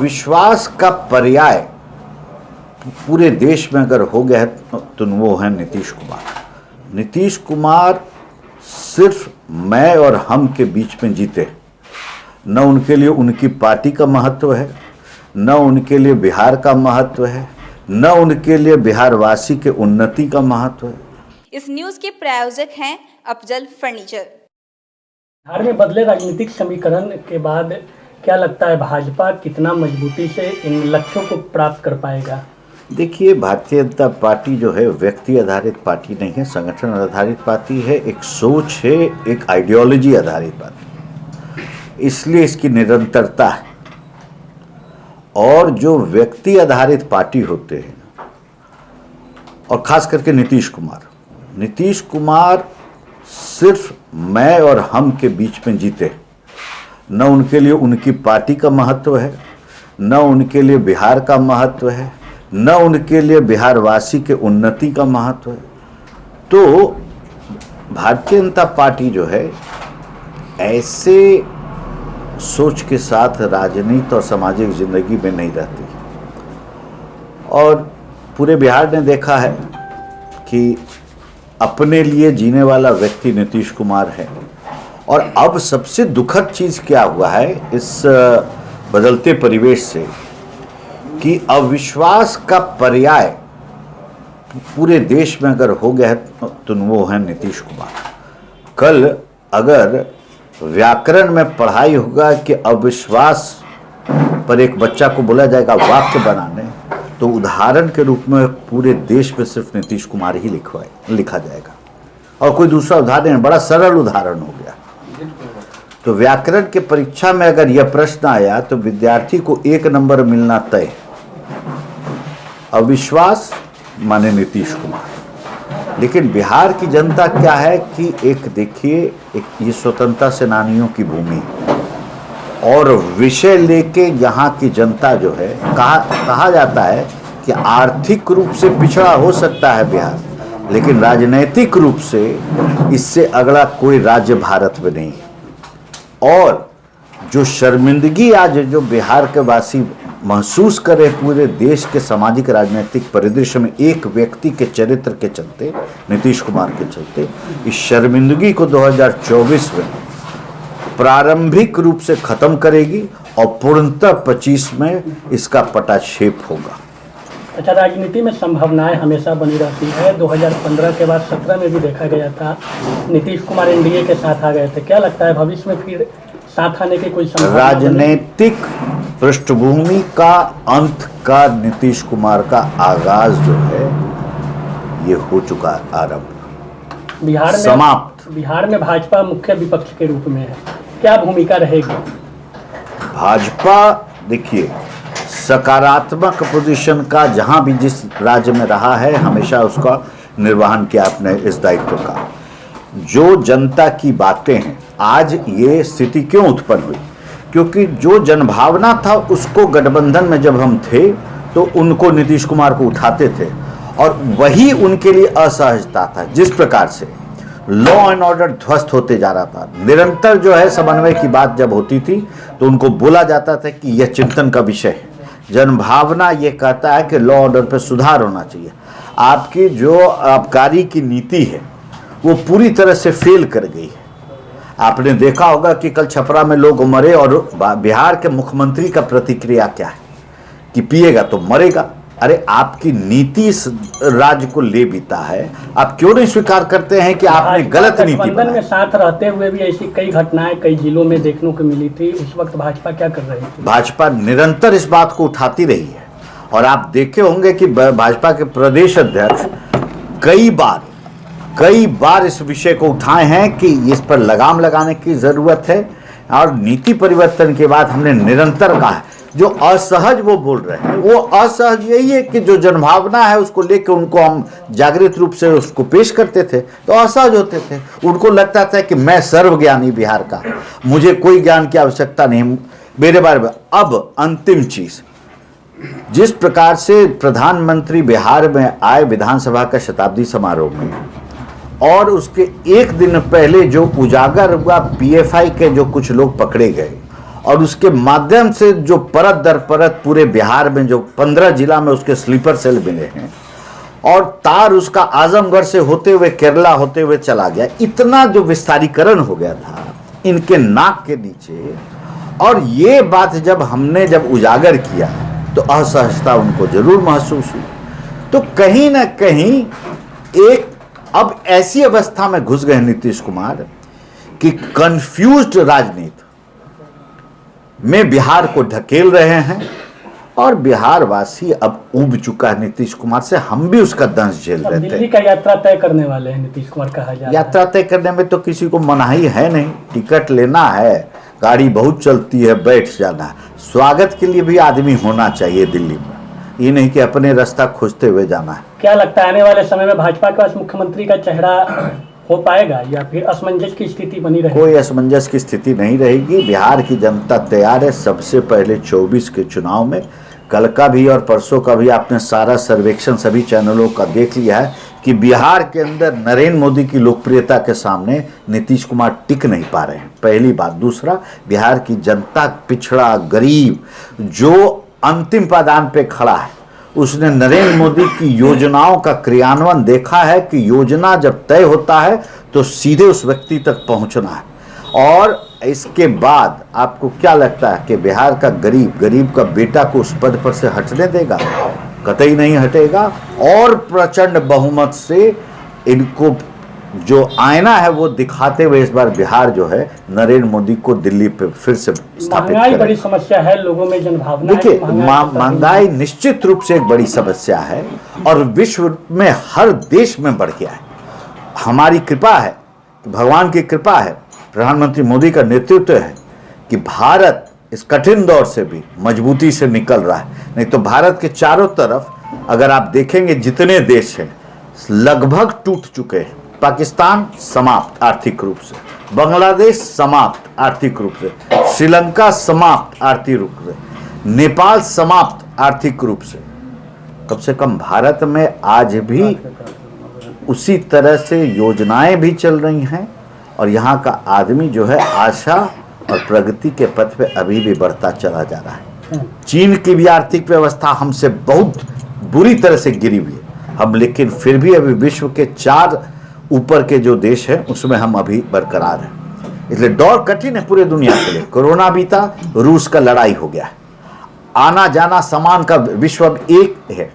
अविश्वास का पर्याय पूरे देश में अगर हो गया है तो वो है नीतीश कुमार। नीतीश कुमार सिर्फ मैं और हम के बीच में जीते, न उनके लिए उनकी पार्टी का महत्व है, न उनके लिए बिहार का महत्व है, न उनके लिए बिहार वासी के उन्नति का महत्व है। इस न्यूज के प्रायोजक हैं अफजल फर्नीचर। बिहार में बदले राजनीतिक समीकरण के बाद क्या लगता है भाजपा कितना मजबूती से इन लक्ष्यों को प्राप्त कर पाएगा? देखिए, भारतीय जनता पार्टी जो है व्यक्ति आधारित पार्टी नहीं है, संगठन आधारित पार्टी है, एक सोच है, एक आइडियोलॉजी आधारित पार्टी, इसलिए इसकी निरंतरता है। और जो व्यक्ति आधारित पार्टी होते हैं, और खास करके नीतीश कुमार सिर्फ मैं और हम के बीच में जीते, न उनके लिए उनकी पार्टी का महत्व है, न उनके लिए बिहार का महत्व है, न उनके लिए बिहार वासी के उन्नति का महत्व है। तो भारतीय जनता पार्टी जो है ऐसे सोच के साथ राजनीति और सामाजिक जिंदगी में नहीं रहती। और पूरे बिहार ने देखा है कि अपने लिए जीने वाला व्यक्ति नीतीश कुमार है। और अब सबसे दुखद चीज़ क्या हुआ है इस बदलते परिवेश से कि अविश्वास का पर्याय पूरे देश में अगर हो गया है तो वो है नीतीश कुमार। कल अगर व्याकरण में पढ़ाई होगा कि अविश्वास पर एक बच्चा को बोला जाएगा वाक्य बनाने, तो उदाहरण के रूप में पूरे देश में सिर्फ नीतीश कुमार ही लिखा जाएगा और कोई दूसरा उदाहरण नहीं। बड़ा सरल उदाहरण हो गया। तो व्याकरण के परीक्षा में अगर यह प्रश्न आया तो विद्यार्थी को 1 नंबर मिलना तय। अविश्वास माने नीतीश कुमार। लेकिन बिहार की जनता क्या है कि एक देखिए, एक ये स्वतंत्रता सेनानियों की भूमि और विषय लेके यहाँ की जनता जो है, कहा जाता है कि आर्थिक रूप से पिछड़ा हो सकता है बिहार, लेकिन राजनैतिक रूप से इससे अगला कोई राज्य भारत में नहीं है। और जो शर्मिंदगी आज जो बिहार के वासी महसूस करे पूरे देश के सामाजिक राजनीतिक परिदृश्य में एक व्यक्ति के चरित्र के चलते, नीतीश कुमार के चलते, इस शर्मिंदगी को 2024 में प्रारंभिक रूप से खत्म करेगी और पूर्णतः 25 में इसका पटाक्षेप होगा। अच्छा, राजनीति में संभावनाएं हमेशा बनी रहती है। 2015 के बाद 17 में भी देखा गया था, नीतीश कुमार एनडीए के साथ आ गए थे। क्या लगता है भविष्य में फिर साथ आने की कोई संभावना? राजनीतिक पृष्ठभूमि का अंत का नीतीश कुमार का आगाज जो है ये हो चुका आरंभ, बिहार में समाप्त। बिहार में भाजपा मुख्य विपक्ष के रूप में है, क्या भूमिका रहेगी? भाजपा देखिए, सकारात्मक पोजीशन का जहां भी जिस राज्य में रहा है हमेशा उसका निर्वहन किया अपने इस दायित्व का। जो जनता की बातें हैं, आज ये स्थिति क्यों उत्पन्न हुई? क्योंकि जो जनभावना था उसको गठबंधन में जब हम थे तो उनको नीतीश कुमार को उठाते थे और वही उनके लिए असहजता था। जिस प्रकार से लॉ एंड ऑर्डर ध्वस्त होते जा रहा था, निरंतर जो है समन्वय की बात जब होती थी तो उनको बोला जाता था कि यह चिंतन का विषय है। जनभावना ये कहता है कि लॉ ऑर्डर पर सुधार होना चाहिए। आपकी जो आबकारी की नीति है वो पूरी तरह से फेल कर गई है। आपने देखा होगा कि कल छपरा में लोग मरे और बिहार के मुख्यमंत्री का प्रतिक्रिया क्या है कि पिएगा तो मरेगा। अरे आपकी नीति इस राज्य को ले बीता है, आप क्यों नहीं स्वीकार करते हैं कि आपने गलत नीति बनाई? में साथ रहते हुए भी ऐसी कई घटनाएं कई जिलों में देखने को मिली थी। उस वक्त भाजपा क्या कर रही थी? भाजपा निरंतर इस बात को उठाती रही है। और आप देखे होंगे कि भाजपा के प्रदेश अध्यक्ष कई बार इस विषय को उठाए हैं कि इस पर लगाम लगाने की जरूरत है। और नीति परिवर्तन के बाद हमने निरंतर कहा है, जो असहज वो बोल रहे हैं वो असहज यही है कि जो जनभावना है उसको लेकर उनको हम जागृत रूप से उसको पेश करते थे तो असहज होते थे। उनको लगता था कि मैं सर्वज्ञानी बिहार का, मुझे कोई ज्ञान की आवश्यकता नहीं मेरे बारे में। अब अंतिम चीज, जिस प्रकार से प्रधानमंत्री बिहार में आए विधानसभा का शताब्दी समारोह में और उसके एक दिन पहले जो उजागर हुआ पीएफआई के जो कुछ लोग पकड़े गए और उसके माध्यम से जो परत दर परत पूरे बिहार में जो 15 जिला में उसके स्लीपर सेल मिले हैं और तार उसका आजमगढ़ से होते हुए केरला होते हुए चला गया, इतना जो विस्तारीकरण हो गया था इनके नाक के नीचे। और ये बात जब हमने उजागर किया तो असहजता उनको जरूर महसूस हुई। तो कहीं ना कहीं एक अब ऐसी अवस्था में घुस गए नीतीश कुमार कि कंफ्यूज्ड राजनीति में बिहार को ढकेल रहे हैं और बिहार वासी अब उब चुका है नीतीश कुमार से। हम भी उसका दंश झेल रहे थे। दिल्ली का यात्रा तय करने वाले हैं नीतीश कुमार, कहा जा रहा है। यात्रा तय करने में तो किसी को मनाही है नहीं, टिकट लेना है, गाड़ी बहुत चलती है, बैठ जाना है। स्वागत के लिए भी आदमी होना चाहिए दिल्ली में, ये नहीं कि अपने रास्ता खोजते हुए जाना है। क्या लगता है आने वाले समय में भाजपा के पास मुख्यमंत्री का चेहरा हो पाएगा या फिर असमंजस की स्थिति बनी रहेगी? कोई असमंजस की स्थिति नहीं रहेगी। बिहार की जनता तैयार है। सबसे पहले 24 के चुनाव में, कल का भी और परसों का भी आपने सारा सर्वेक्षण सभी चैनलों का देख लिया है कि बिहार के अंदर नरेंद्र मोदी की लोकप्रियता के सामने नीतीश कुमार टिक नहीं पा रहे हैं, पहली बात। दूसरा, बिहार की जनता, पिछड़ा गरीब जो अंतिम पायदान पे खड़ा है, उसने नरेंद्र मोदी की योजनाओं का क्रियान्वयन देखा है कि योजना जब तय होता है तो सीधे उस व्यक्ति तक पहुंचना है। और इसके बाद आपको क्या लगता है कि बिहार का गरीब का बेटा को उस पद पर से हटने देगा? कतई नहीं हटेगा। और प्रचंड बहुमत से इनको जो आईना है वो दिखाते हुए इस बार बिहार जो है नरेंद्र मोदी को दिल्ली पे फिर से स्थापित महंगाई बड़ी समस्या है, लोगों में जनभावना देखिए, महंगाई निश्चित रूप से एक बड़ी समस्या है और विश्व में हर देश में बढ़ गया है। हमारी कृपा है, भगवान की कृपा है, प्रधानमंत्री मोदी का नेतृत्व है कि भारत इस कठिन दौर से भी मजबूती से निकल रहा है। नहीं तो भारत के चारों तरफ अगर आप देखेंगे जितने देश हैं लगभग टूट चुके हैं। पाकिस्तान समाप्त आर्थिक रूप से, बांग्लादेश समाप्त आर्थिक रूप से, श्रीलंका समाप्त आर्थिक रूप से, नेपाल समाप्त आर्थिक रूप से। कम से कम भारत में आज भी उसी तरह से योजनाएं भी चल रही हैं और यहाँ का आदमी जो है आशा और प्रगति के पथ पे अभी भी बढ़ता चला जा रहा है। चीन की भी आर्थिक व्यवस्था हमसे बहुत बुरी तरह से गिरी हुई है हम, लेकिन फिर भी अभी विश्व के 4 ऊपर के जो देश हैं उसमें हम अभी बरकरार हैं। इसलिए दौर कठिन है पूरे दुनिया के लिए। कोरोना बीता, रूस का लड़ाई हो गया, आना जाना सामान का विश्व अब एक है,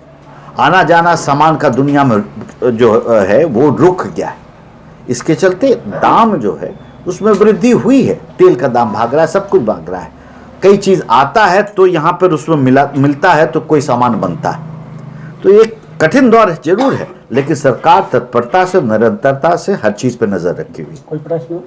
आना जाना सामान का दुनिया में जो है वो रुक गया है। इसके चलते दाम जो है उसमें वृद्धि हुई है। तेल का दाम भाग रहा है, सब कुछ भाग रहा है। कई चीज आता है तो यहाँ पर उसमें मिलता है तो कोई सामान बनता है। तो एक कठिन दौर जरूर है, लेकिन सरकार तत्परता से, निरंतरता से हर चीज पे नजर रखी हुई। कोई प्रश्न?